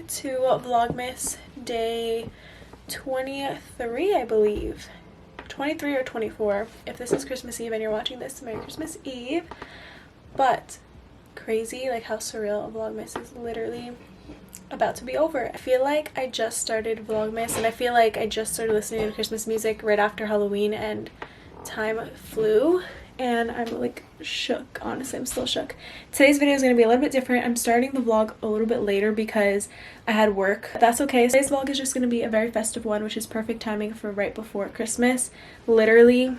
to Vlogmas day 23, I believe. 23 or 24. If this is Christmas Eve and you're watching this, Merry Christmas Eve. But crazy, like how surreal Vlogmas is literally about to be over. I feel like I just started Vlogmas, and I feel like I just started listening to Christmas music right after Halloween, and time flew. And I'm like shook. Honestly, I'm still shook. Today's video is going to be a little bit different. I'm starting the vlog a little bit later because I had work. That's okay. Today's vlog is just going to be a very festive one, which is perfect timing for right before Christmas. Literally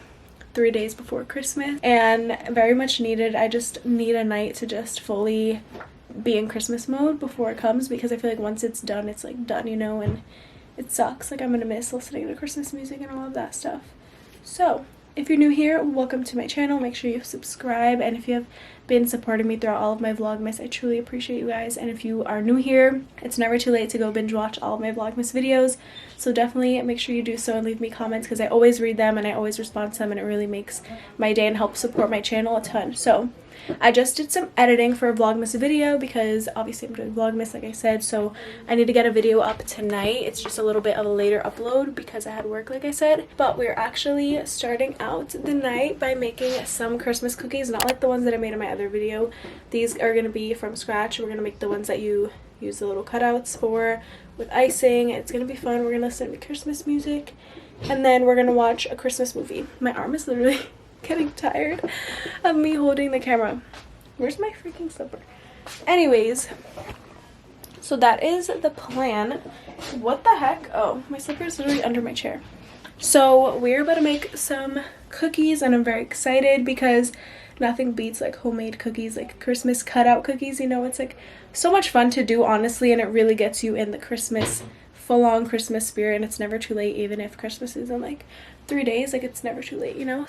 3 days before Christmas, and very much needed. I just need a night to just fully be in Christmas mode before it comes, because I feel like once it's done, it's like done, you know, and it sucks. Like I'm going to miss listening to Christmas music and all of that stuff. So if you're new here, welcome to my channel. Make sure you subscribe, and if you have been supporting me throughout all of my Vlogmas, I truly appreciate you guys. And if you are new here, it's never too late to go binge watch all of my Vlogmas videos, so definitely make sure you do so and leave me comments, because I always read them and I always respond to them, and it really makes my day and helps support my channel a ton. So I just did some editing for a Vlogmas video, because obviously I'm doing Vlogmas like I said, so I need to get a video up tonight. It's just a little bit of a later upload because I had work like I said. But we're actually starting out the night by making some Christmas cookies, not like the ones that I made in my other video. These are going to be from scratch. We're going to make the ones that you use the little cutouts for with icing. It's going to be fun. We're going to listen to Christmas music, and then we're going to watch a Christmas movie. My arm is literally getting tired of me holding the camera. Where's my freaking slipper? Anyways, so that is the plan. What the heck? Oh, my slipper is literally under my chair. So we're about to make some cookies, and I'm very excited because nothing beats like homemade cookies, like Christmas cutout cookies, you know. It's like so much fun to do, honestly, and it really gets you in the Christmas, full-on Christmas spirit. And it's never too late, even if Christmas is in like 3 days, like it's never too late, you know.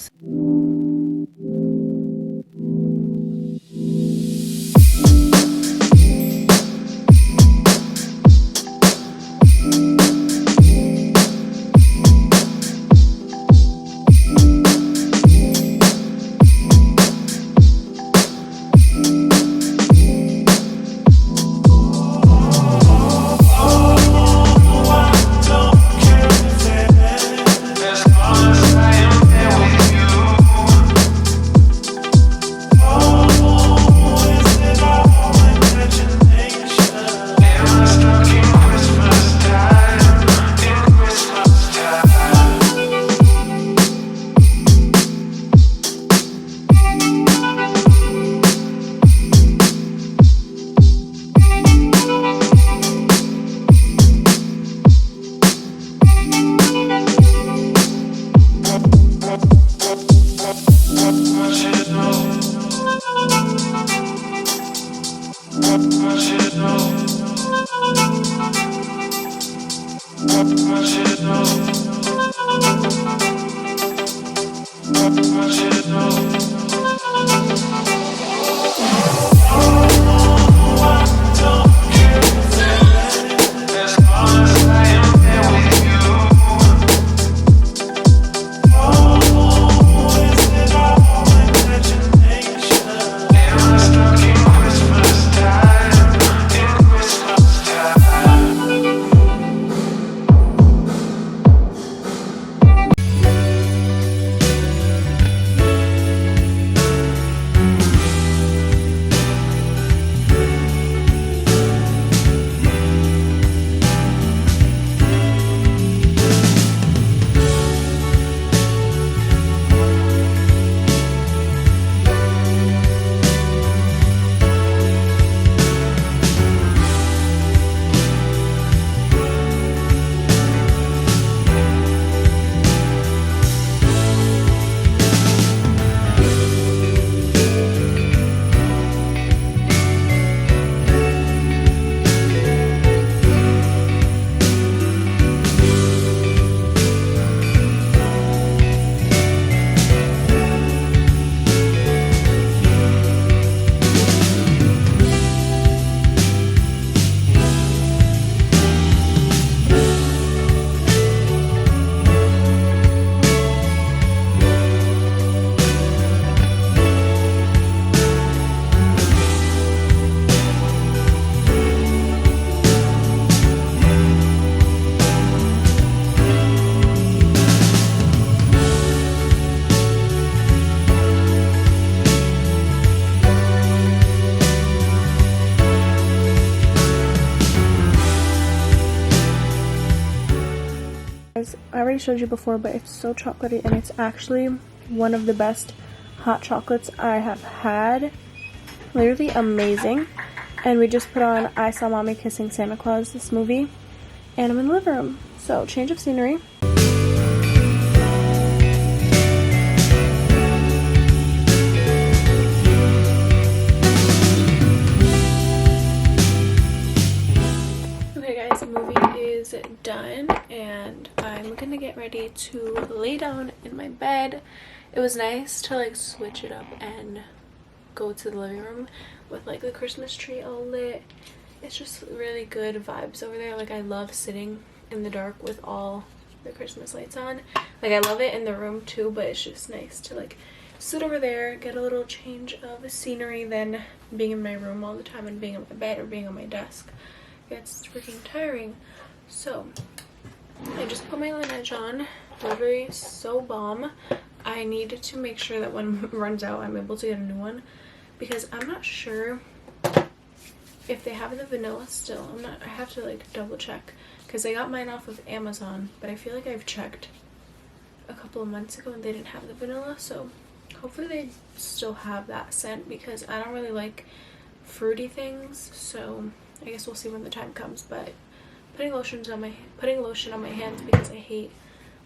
I already showed you before, but it's so chocolatey, and it's actually one of the best hot chocolates I have had. Literally amazing. And we just put on I Saw Mommy Kissing Santa Claus, this movie, and I'm in the living room. So, change of scenery. Okay guys, the movie is done and I'm gonna get ready to lay down in my bed. It was nice to like switch it up and go to the living room with like the Christmas tree all lit. It's just really good vibes over there. Like I love sitting in the dark with all the Christmas lights on. Like I love it in the room too, but it's just nice to like sit over there, get a little change of scenery than being in my room all the time and being in my bed or being on my desk. It's freaking tiring. So I just put my Laneige on. Delivery so bomb. I need to make sure that when it runs out I'm able to get a new one, because I'm not sure if they have the vanilla still. I have to like double check, because I got mine off of Amazon, but I feel like I've checked a couple of months ago and they didn't have the vanilla, so hopefully they still have that scent, because I don't really like fruity things. So I guess we'll see when the time comes. But putting lotion on my hands because I hate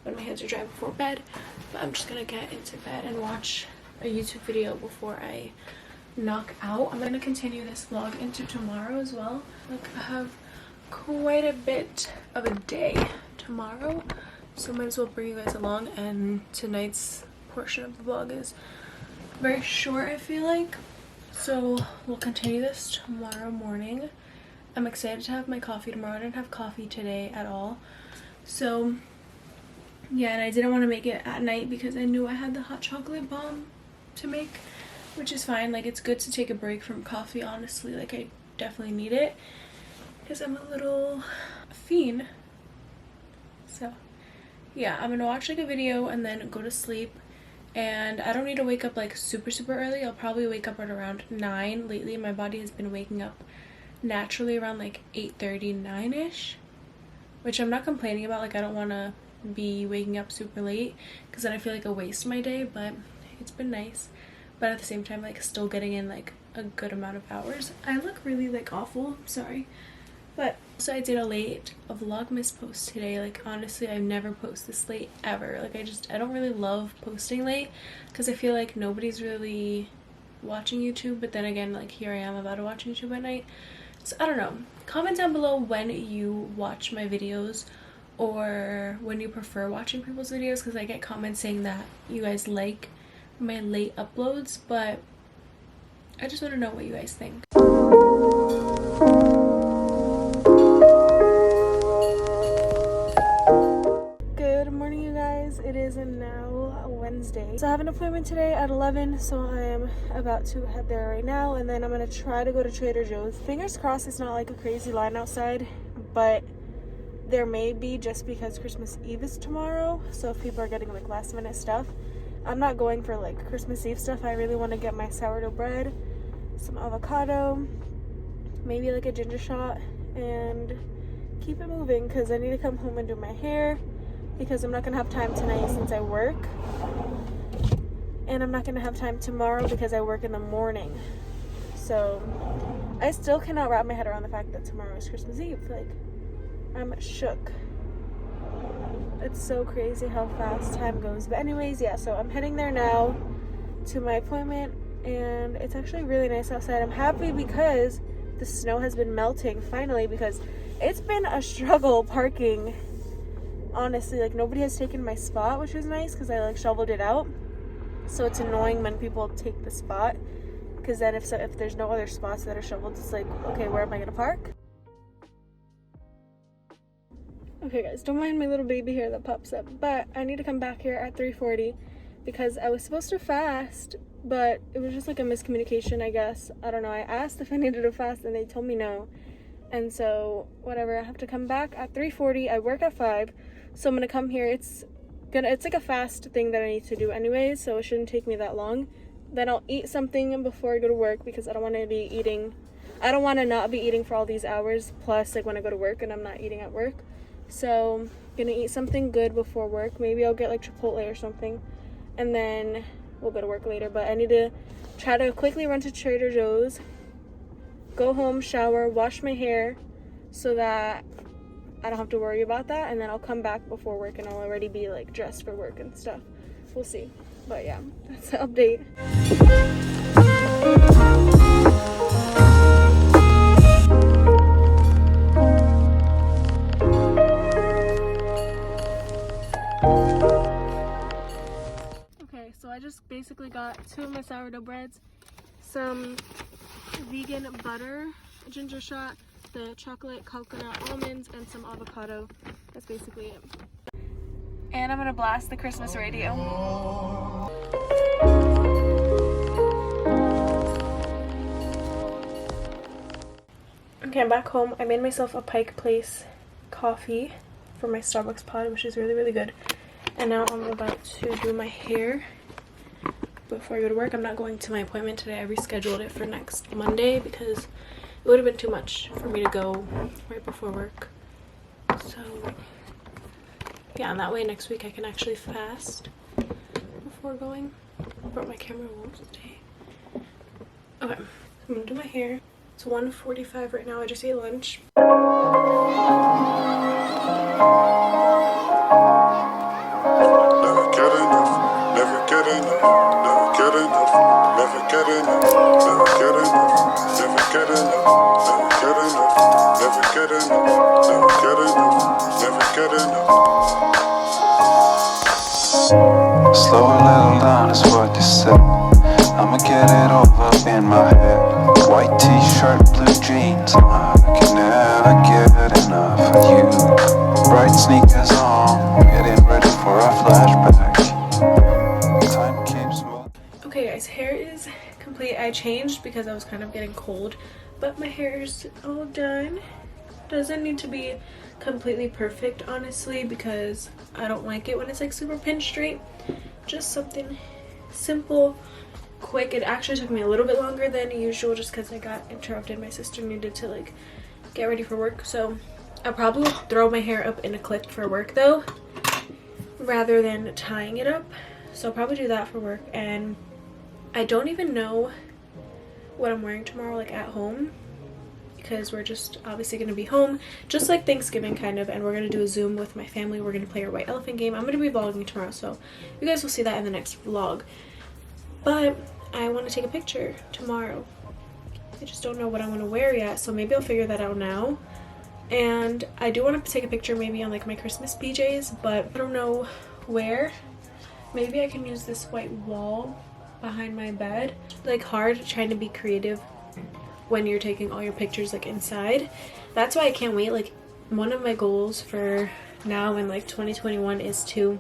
when my hands are dry before bed. But I'm just gonna get into bed and watch a YouTube video before I knock out. I'm gonna continue this vlog into tomorrow as well. Like I have quite a bit of a day tomorrow, so might as well bring you guys along. And tonight's portion of the vlog is very short, I feel like, so we'll continue this tomorrow morning. I'm excited to have my coffee tomorrow. I didn't have coffee today at all, so yeah. And I didn't want to make it at night because I knew I had the hot chocolate bomb to make, which is fine. Like it's good to take a break from coffee, honestly. Like I definitely need it because I'm a little fiend. So yeah, I'm gonna watch like a video and then go to sleep. And I don't need to wake up like super early. I'll probably wake up at around 9. Lately my body has been waking up naturally around like 8:30, 9ish, which I'm not complaining about. Like I don't want to be waking up super late because then I feel like I waste my day, but it's been nice. But at the same time, like still getting in like a good amount of hours. I look really like awful, sorry. But so I did a Vlogmas post today. Like honestly, I've never posted this late ever. Like I don't really love posting late because I feel like nobody's really watching YouTube. But then again, like here I am about to watch YouTube at night. So I don't know. Comment down below when you watch my videos or when you prefer watching people's videos, because I get comments saying that you guys like my late uploads, but I just want to know what you guys think. Good morning, you guys. It is now Wednesday. So I have an appointment today at 11, so I am about to head there right now, and then I'm gonna try to go to Trader Joe's. Fingers crossed it's not like a crazy line outside, but there may be, just because Christmas Eve is tomorrow. So if people are getting like last minute stuff, I'm not going for like Christmas Eve stuff. I really want to get my sourdough bread, some avocado, maybe like a ginger shot, and keep it moving because I need to come home and do my hair, because I'm not gonna have time tonight since I work, and I'm not gonna have time tomorrow because I work in the morning. So I still cannot wrap my head around the fact that tomorrow is Christmas Eve. Like I'm shook. It's so crazy how fast time goes. But anyways, yeah, so I'm heading there now to my appointment, and it's actually really nice outside. I'm happy because the snow has been melting finally, because it's been a struggle parking. Honestly, like nobody has taken my spot, which is nice because I like shoveled it out. So it's annoying when people take the spot, because then if there's no other spots that are shoveled, it's like, okay, where am I gonna park? Okay guys, don't mind my little baby hair that pops up, but I need to come back here at 3:40 because I was supposed to fast, but it was just like a miscommunication, I guess. I don't know. I asked if I needed to fast and they told me no. And so whatever, I have to come back at 3:40. I work at 5, so I'm gonna come here. It's like a fast thing that I need to do anyways, so it shouldn't take me that long. Then I'll eat something before I go to work, because I don't want to not be eating for all these hours, plus like when I go to work and I'm not eating at work. So gonna eat something good before work. Maybe I'll get like Chipotle or something, and then we'll go to work later. But I need to try to quickly run to Trader Joe's, go home, shower, wash my hair so that I don't have to worry about that, and then I'll come back before work and I'll already be like dressed for work and stuff. We'll see. But yeah, that's the update. Okay, so I just basically got 2 of my sourdough breads, some vegan butter, a ginger shot, the chocolate coconut almonds, and some avocado. That's basically it. And I'm gonna blast the Christmas radio. Okay, I'm back home. I made myself a Pike Place coffee for my Starbucks pod, which is really, really good. And now I'm about to do my hair before I go to work. I'm not going to my appointment today. I rescheduled it for next Monday because it would have been too much for me to go right before work. So yeah, and that way next week I can actually fast before going. But my camera won't stay. Okay, so I'm gonna do my hair. It's 1:45 right now. I just ate lunch. Never get enough, never get enough, never get enough, never get enough, never get enough, never get enough, never get enough, never get enough, never get enough, never get enough. Slow a little down is what you said. I'ma get it over in my head. White t-shirt, blue jeans. I can never get enough of you. Bright sneakers on, getting ready for a flashback. Time keeps moving. Okay guys, hair is complete. I changed because I was kind of getting cold, but my hair is all done. Doesn't need to be completely perfect, honestly, because I don't like it when it's like super pin straight. Just something simple, quick. It actually took me a little bit longer than usual just because I got interrupted. My sister needed to like get ready for work, so I'll probably throw my hair up in a clip for work though, rather than tying it up. So I'll probably do that for work. And I don't even know what I'm wearing tomorrow, like at home, because we're just obviously going to be home, just like Thanksgiving kind of, and we're going to do a Zoom with my family. We're going to play our white elephant game. I'm going to be vlogging tomorrow, so you guys will see that in the next vlog. But I want to take a picture tomorrow. I just don't know what I want to wear yet, so maybe I'll figure that out now. And I do want to take a picture maybe on like my Christmas PJs, but I don't know where. Maybe I can use this white wall behind my bed. Like, hard trying to be creative when you're taking all your pictures like inside. That's why I can't wait. Like, one of my goals for now in like 2021 is to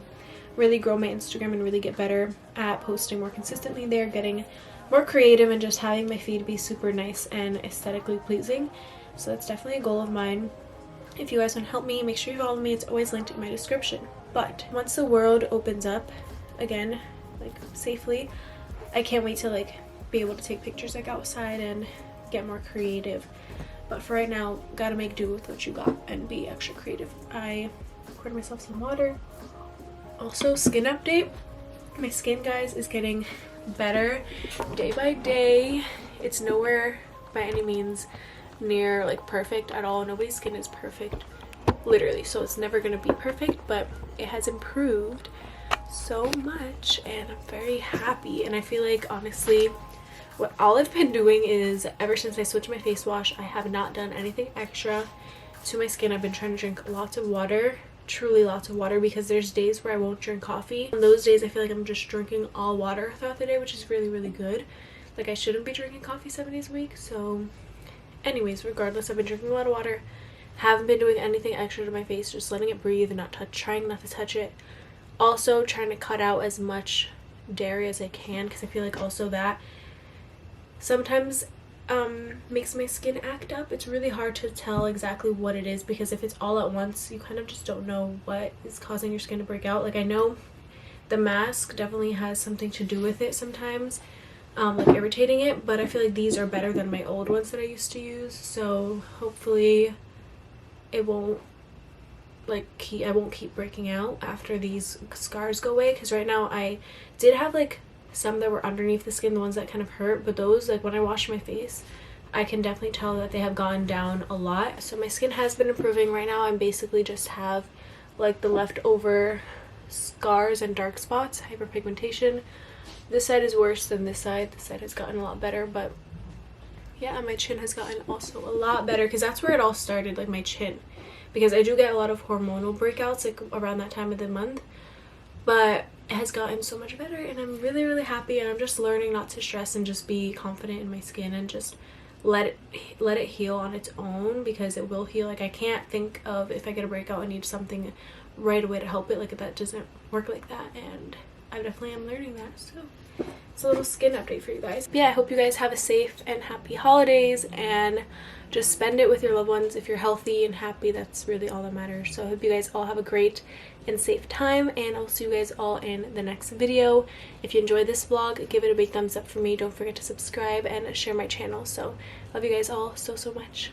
really grow my Instagram and really get better at posting more consistently there, getting more creative, and just having my feed be super nice and aesthetically pleasing. So that's definitely a goal of mine. If you guys want to help me, make sure you follow me. It's always linked in my description. But once the world opens up again, like safely, I can't wait to like be able to take pictures like outside and get more creative. But for right now, gotta make do with what you got and be extra creative. I poured myself some water. Also, skin update. My skin, guys, is getting better day by day. It's nowhere by any means near like perfect at all. Nobody's skin is perfect, literally, so it's never gonna be perfect, but it has improved so much and I'm very happy. And I feel like, honestly, what all I've been doing is, ever since I switched my face wash, I have not done anything extra to my skin. I've been trying to drink lots of water, truly lots of water, because there's days where I won't drink coffee. On those days I feel like I'm just drinking all water throughout the day, which is really, really good. Like, I shouldn't be drinking coffee 7 days a week. So anyways, regardless, I've been drinking a lot of water, haven't been doing anything extra to my face, just letting it breathe and trying not to touch it. Also trying to cut out as much dairy as I can, because I feel like also that sometimes makes my skin act up. It's really hard to tell exactly what it is, because if it's all at once, you kind of just don't know what is causing your skin to break out. Like, I know the mask definitely has something to do with it sometimes, like irritating it, but I feel like these are better than my old ones that I used to use, so hopefully it won't like I won't keep breaking out after these scars go away, because right now I did have like some that were underneath the skin, the ones that kind of hurt, but those, like when I wash my face, I can definitely tell that they have gone down a lot. So my skin has been improving. Right now I'm basically just have like the leftover scars and dark spots, hyperpigmentation. This side is worse than this side. This side has gotten a lot better, but yeah, my chin has gotten also a lot better, because that's where it all started, like my chin, because I do get a lot of hormonal breakouts like around that time of the month, but it has gotten so much better and I'm really, really happy. And I'm just learning not to stress and just be confident in my skin and just let it heal on its own, because it will heal. Like I can't think of, if I get a breakout, I need something right away to help it. Like that doesn't work like that, and I definitely am learning that. So it's a little skin update for you guys. But yeah, I hope you guys have a safe and happy holidays, and just spend it with your loved ones. If you're healthy and happy, that's really all that matters. So I hope you guys all have a great and safe time, and I'll see you guys all in the next video. If you enjoyed this vlog, give it a big thumbs up for me. Don't forget to subscribe and share my channel. So love you guys all so much.